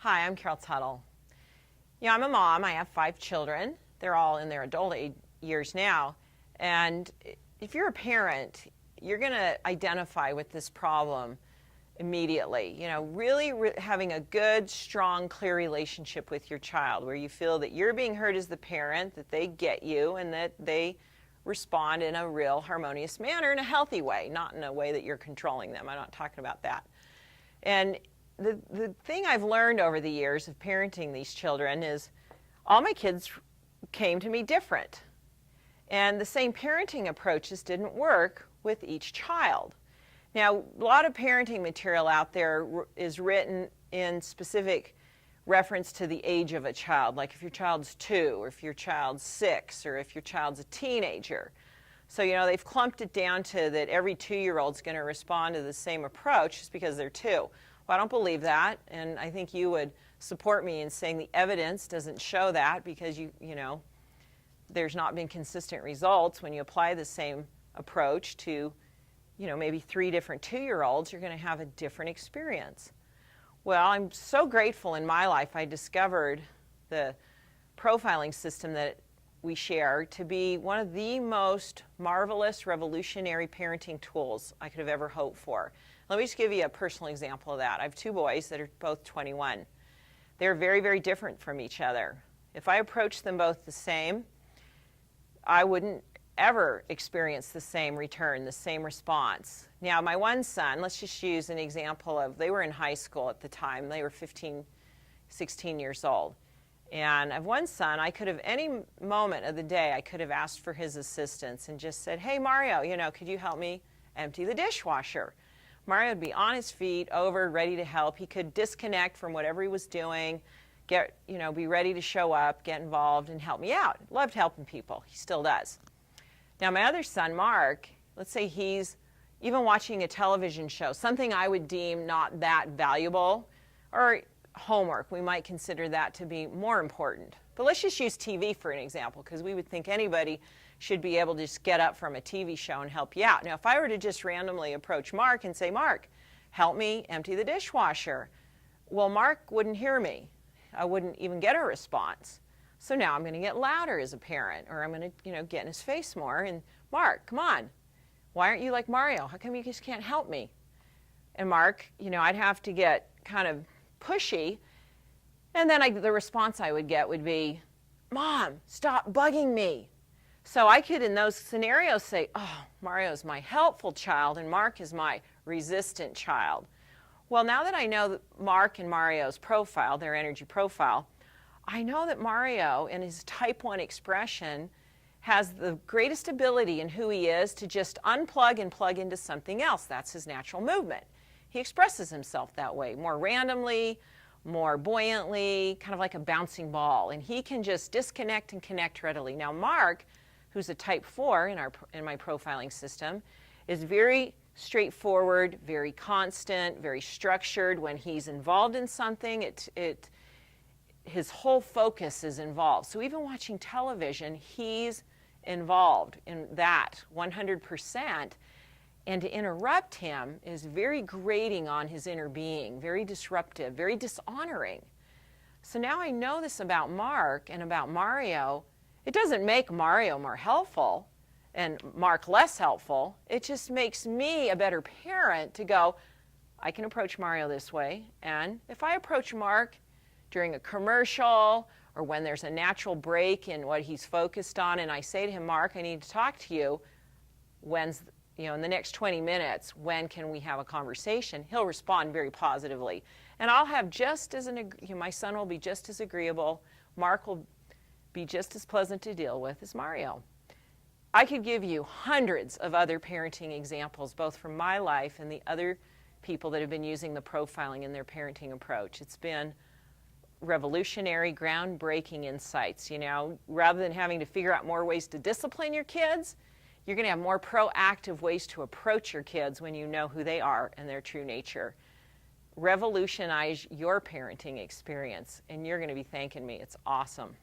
Hi, I'm Carol Tuttle. I'm a mom. I have 5 children. They're all in their adult years now. And if you're a parent, you're going to identify with this problem immediately. Really having a good, strong, clear relationship with your child where you feel that you're being heard as the parent, that they get you, and that they respond in a real harmonious manner in a healthy way, not in a way that you're controlling them. I'm not talking about that. And the thing I've learned over the years of parenting these children is all my kids came to me different. And the same parenting approaches didn't work with each child. Now, a lot of parenting material out there is written in specific reference to the age of a child, like if your child's 2, or if your child's 6, or if your child's a teenager. So, they've clumped it down to that every 2-year-old's going to respond to the same approach just because they're 2. Well, I don't believe that, and I think you would support me in saying the evidence doesn't show that because there's not been consistent results. When you apply the same approach to, maybe 3 different 2-year-olds, you're going to have a different experience. Well, I'm so grateful in my life I discovered the profiling system that we share to be one of the most marvelous, revolutionary parenting tools I could have ever hoped for. Let me just give you a personal example of that. I have 2 boys that are both 21. They're very, very different from each other. If I approached them both the same, I wouldn't ever experience the same return, the same response. Now, my one son, let's just use an example of, they were in high school at the time. They were 15, 16 years old. And I have one son, I could have, any moment of the day, I could have asked for his assistance and just said, hey, Mario, could you help me empty the dishwasher? Mario would be on his feet, over, ready to help. He could disconnect from whatever he was doing, be ready to show up, get involved, and help me out. Loved helping people. He still does. Now, my other son, Mark, let's say he's even watching a television show, something I would deem not that valuable, or homework. We might consider that to be more important. But let's just use TV for an example, because we would think anybody should be able to just get up from a TV show and help you out. Now, if I were to just randomly approach Mark and say, Mark, help me empty the dishwasher, well, Mark wouldn't hear me. I wouldn't even get a response. So now I'm going to get louder as a parent, or I'm going to, get in his face more. And Mark, come on. Why aren't you like Mario? How come you just can't help me? And Mark, I'd have to get kind of pushy. And then the response I would get would be, Mom, stop bugging me. So I could, in those scenarios, say, oh, Mario is my helpful child, and Mark is my resistant child. Well, now that I know Mark and Mario's profile, their energy profile, I know that Mario, in his type 1 expression, has the greatest ability in who he is to just unplug and plug into something else. That's his natural movement. He expresses himself that way, more randomly, more buoyantly, kind of like a bouncing ball. And he can just disconnect and connect readily. Now, Mark, who's a type 4 in my profiling system, is very straightforward, very constant, very structured. When he's involved in something, his whole focus is involved. So even watching television, he's involved in that 100%. And to interrupt him is very grating on his inner being, very disruptive, very dishonoring. So now I know this about Mark and about Mario. It doesn't make Mario more helpful and Mark less helpful. It just makes me a better parent to go, I can approach Mario this way. And if I approach Mark during a commercial or when there's a natural break in what he's focused on, and I say to him, Mark, I need to talk to you, in the next 20 minutes, when can we have a conversation? He'll respond very positively. And I'll have my son will be just as agreeable. Mark will be just as pleasant to deal with as Mario. I could give you hundreds of other parenting examples, both from my life and the other people that have been using the profiling in their parenting approach. It's been revolutionary, groundbreaking insights. Rather than having to figure out more ways to discipline your kids, you're going to have more proactive ways to approach your kids when you know who they are and their true nature. Revolutionize your parenting experience, and you're going to be thanking me. It's awesome.